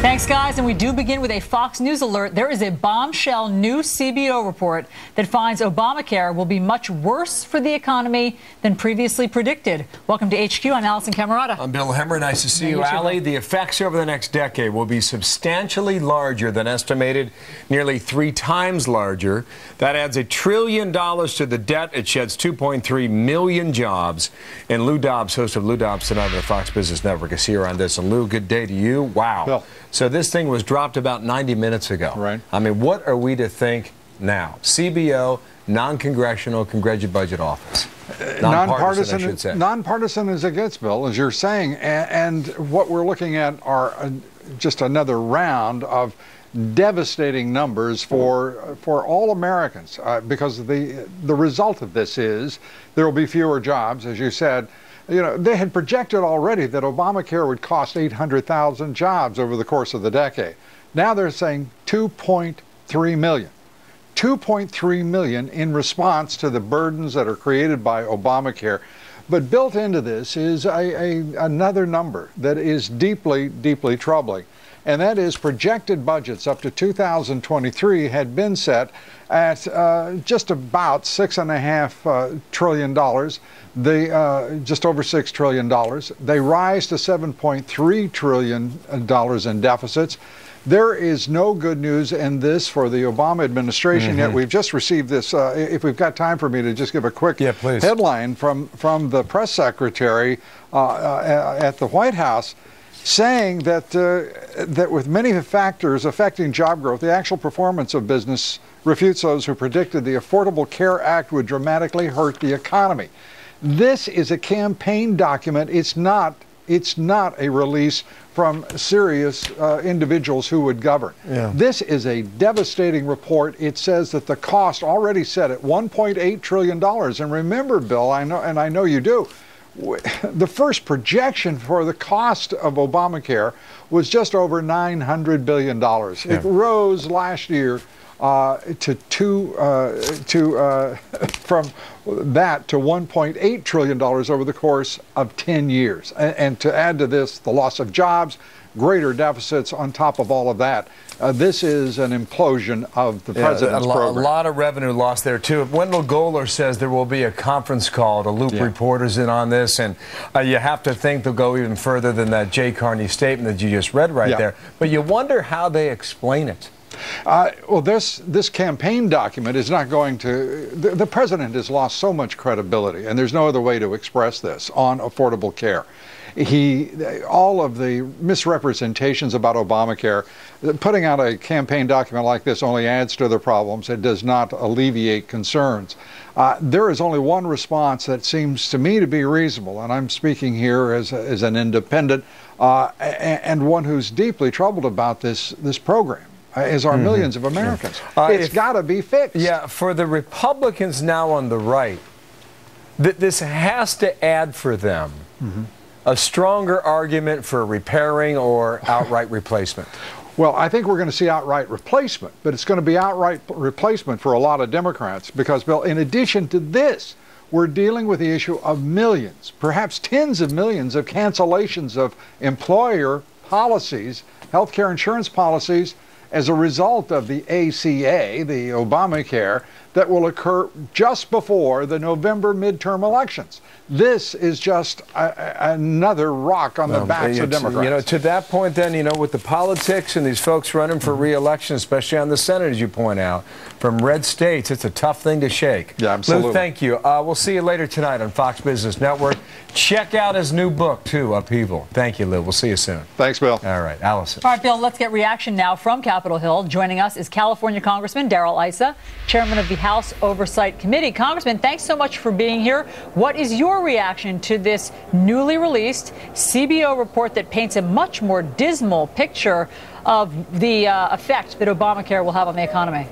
Thanks, guys. And we do begin with a Fox News alert. There is a bombshell new CBO report that finds Obamacare will be much worse for the economy than previously predicted. Welcome to HQ. I'm Allison Camerata. I'm Bill Hemmer. Nice to see you, Allie. The effects over the next decade will be substantially larger than estimated, nearly 3 times larger. That adds $1 trillion to the debt. It sheds 2.3 million jobs. And Lou Dobbs, host of Lou Dobbs Tonight on the Fox Business Network, is here on this. And Lou, good day to you. Wow. Bill. So this thing was dropped about 90 minutes ago. Right. I mean, what are we to think now? CBO, non-congressional, Congressional Budget Office. Nonpartisan, I should say. Nonpartisan as it gets, Bill, as you're saying. And what we're looking at are just another round of devastating numbers for all Americans, because the result of this is there will be fewer jobs, as you said. You know, they had projected already that Obamacare would cost 800,000 jobs over the course of the decade. Now they're saying 2.3 million. 2.3 million in response to the burdens that are created by Obamacare. But built into this is another number that is deeply, deeply troubling. And that is projected budgets up to 2023 had been set at just about $6.5 trillion. They just over $6 trillion. They rise to $7.3 trillion in deficits. There is no good news in this for the Obama administration yet. We've just received this. If we've got time for me to just give a quick headline from the press secretary at the White House, saying that that with many factors affecting job growth, the actual performance of business refutes those who predicted the Affordable Care Act would dramatically hurt the economy. This is a campaign document. It's not a release from serious individuals who would govern. Yeah. This is a devastating report. It says that the cost already set at $1.8 trillion. And remember, Bill, I know you do, the first projection for the cost of Obamacare was just over $900 billion. Yeah. It rose last year from that to $1.8 trillion over the course of 10 years. And to add to this, the loss of jobs, greater deficits on top of all of that. This is an implosion of the president's program. A lot of revenue lost there, too. Wendell Goler says there will be a conference call to loop reporters in on this, and you have to think they'll go even further than that Jay Carney statement that you just read there. But you wonder how they explain it. Well, this campaign document is not going to... The president has lost so much credibility, and there's no other way to express this on affordable care. All of the misrepresentations about Obamacare, putting out a campaign document like this only adds to the problems. It does not alleviate concerns. There is only one response that seems to me to be reasonable, and I'm speaking here as an independent and one who's deeply troubled about this program, as are millions of Americans. It's got to be fixed. Yeah, for the Republicans now on the right, this has to add for them a stronger argument for repairing or outright replacement. Well, I think we're going to see outright replacement, but it's going to be outright replacement for a lot of Democrats because, Bill, in addition to this, we're dealing with the issue of millions, perhaps tens of millions of cancellations of employer policies, health care insurance policies, as a result of the ACA, the Obamacare, that will occur just before the November midterm elections. This is just another rock on the backs of Democrats. You know, to that point then, you know, with the politics and these folks running for re-election, especially on the Senate, as you point out, from red states, it's a tough thing to shake. Yeah, absolutely. Lou, thank you. We'll see you later tonight on Fox Business Network. Check out his new book, too, Upheaval. Thank you, Lou. We'll see you soon. Thanks, Bill. All right, Allison. All right, Bill, let's get reaction now from Capitol Hill. Joining us is California Congressman Darrell Issa, chairman of the House Oversight Committee. Congressman, thanks so much for being here. What is your reaction to this newly released CBO report that paints a much more dismal picture of the effect that Obamacare will have on the economy?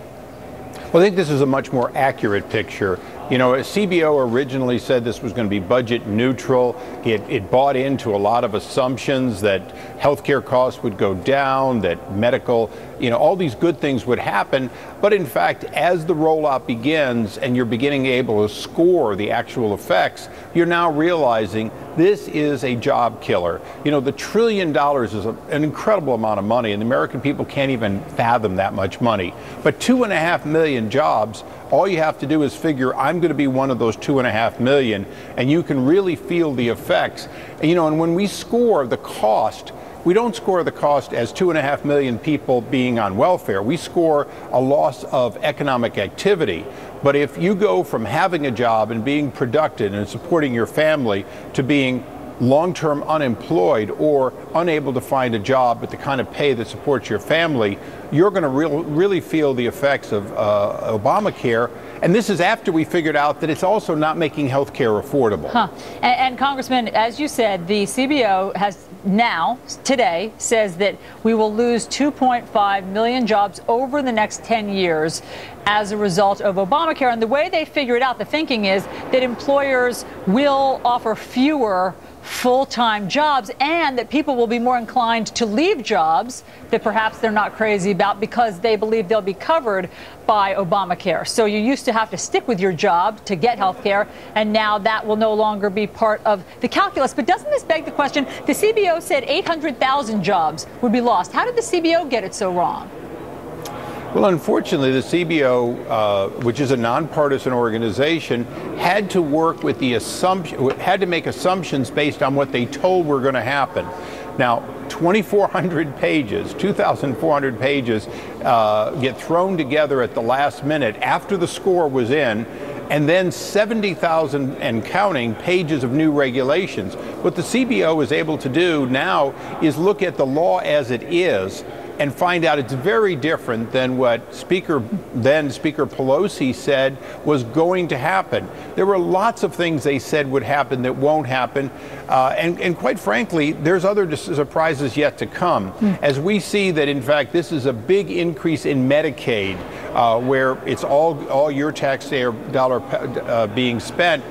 Well, I think this is a much more accurate picture. You know, CBO originally said this was going to be budget neutral. It bought into a lot of assumptions that healthcare costs would go down, that medical, you know, all these good things would happen. But in fact, as the rollout begins and you're beginning able to score the actual effects, you're now realizing this is a job killer. You know, the $1 trillion is an incredible amount of money, and the American people can't even fathom that much money. But 2.5 million jobs, all you have to do is figure, I'm going to be one of those 2.5 million, and you can really feel the effects. And, you know, and when we score the cost, we don't score the cost as 2.5 million people being on welfare. We score a loss of economic activity. But if you go from having a job and being productive and supporting your family to being long-term unemployed or unable to find a job at the kind of pay that supports your family, you're going to really feel the effects of Obamacare. And this is after we figured out that it's also not making health care affordable. And Congressman, as you said, the CBO has now, today, says that we will lose 2.5 million jobs over the next 10 years as a result of Obamacare. And the way they figure it out, the thinking is that employers will offer fewer full-time jobs and that people will be more inclined to leave jobs that perhaps they're not crazy about because they believe they'll be covered by Obamacare. So you used to have to stick with your job to get health care, and now that will no longer be part of the calculus. But doesn't this beg the question? The CBO said 800,000 jobs would be lost. How did the CBO get it so wrong? Well, unfortunately, the CBO, which is a nonpartisan organization, had to work with the assumption, had to make assumptions based on what they told were going to happen. Now, 2,400 pages, 2,400 pages get thrown together at the last minute after the score was in, and then 70,000 and counting pages of new regulations. What the CBO is able to do now is look at the law as it is and find out it's very different than what then Speaker Pelosi said was going to happen. There were lots of things they said would happen that won't happen. And quite frankly, there's other surprises yet to come. As we see that, in fact, this is a big increase in Medicaid, where it's all your taxpayer dollar being spent.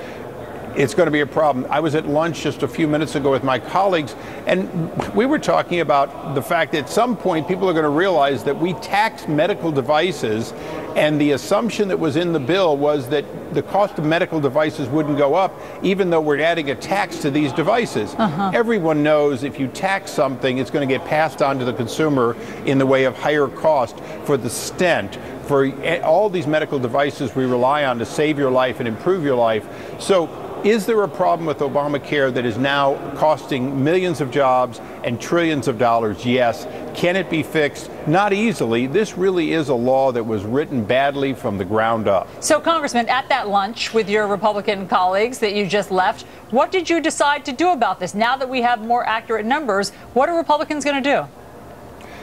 It's going to be a problem. I was at lunch just a few minutes ago with my colleagues, and we were talking about the fact that at some point people are going to realize that we tax medical devices, and the assumption that was in the bill was that the cost of medical devices wouldn't go up, even though we're adding a tax to these devices. Everyone knows if you tax something, it's going to get passed on to the consumer in the way of higher cost for the stent, for all these medical devices we rely on to save your life and improve your life. So, is there a problem with Obamacare that is now costing millions of jobs and trillions of dollars? Yes. Can it be fixed? Not easily. This really is a law that was written badly from the ground up. So, Congressman, at that lunch with your Republican colleagues that you just left, what did you decide to do about this? Now that we have more accurate numbers, what are Republicans going to do?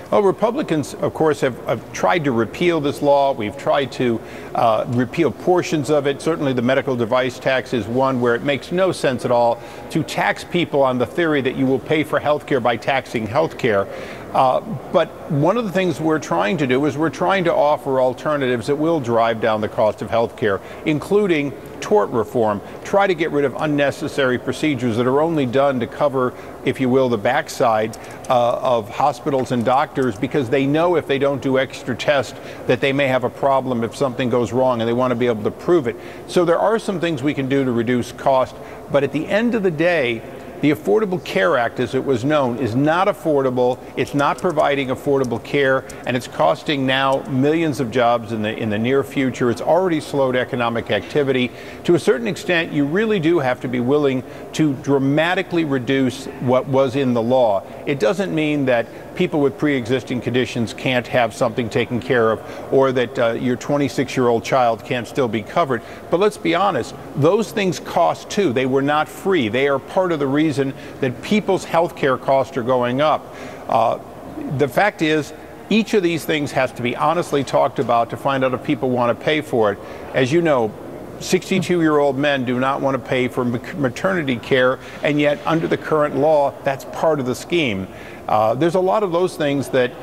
Well, Republicans, of course, have tried to repeal this law. We've tried to repeal portions of it. Certainly the medical device tax is one where it makes no sense at all to tax people on the theory that you will pay for health care by taxing health care. But one of the things we're trying to do is we're trying to offer alternatives that will drive down the cost of health care, including tort reform, try to get rid of unnecessary procedures that are only done to cover, if you will, the backside of hospitals and doctors, because they know if they don't do extra tests that they may have a problem if something goes wrong, and they want to be able to prove it. So there are some things we can do to reduce cost, but at the end of the day, the Affordable Care Act, as it was known, is not affordable. It's not providing affordable care, and it's costing now millions of jobs in the near future. It's already slowed economic activity. To a certain extent, you really do have to be willing to dramatically reduce what was in the law. It doesn't mean that people with pre-existing conditions can't have something taken care of, or that your 26-year-old child can't still be covered. But let's be honest, those things cost too. They were not free. They are part of the reason that people's health care costs are going up. The fact is, each of these things has to be honestly talked about to find out if people want to pay for it. As you know, 62-year-old men do not want to pay for maternity care, and yet under the current law, that's part of the scheme. There's a lot of those things that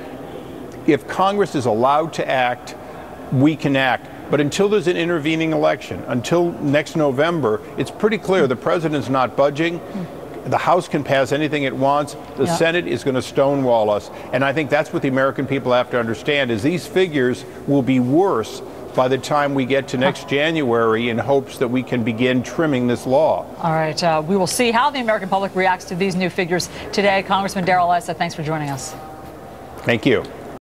if Congress is allowed to act, we can act. But until there's an intervening election, until next November, it's pretty clear the president's not budging. The House can pass anything it wants. The Senate is going to stonewall us. And I think that's what the American people have to understand, is these figures will be worse by the time we get to next January, in hopes that we can begin trimming this law. All right. We will see how the American public reacts to these new figures today. Congressman Darrell Issa, thanks for joining us. Thank you.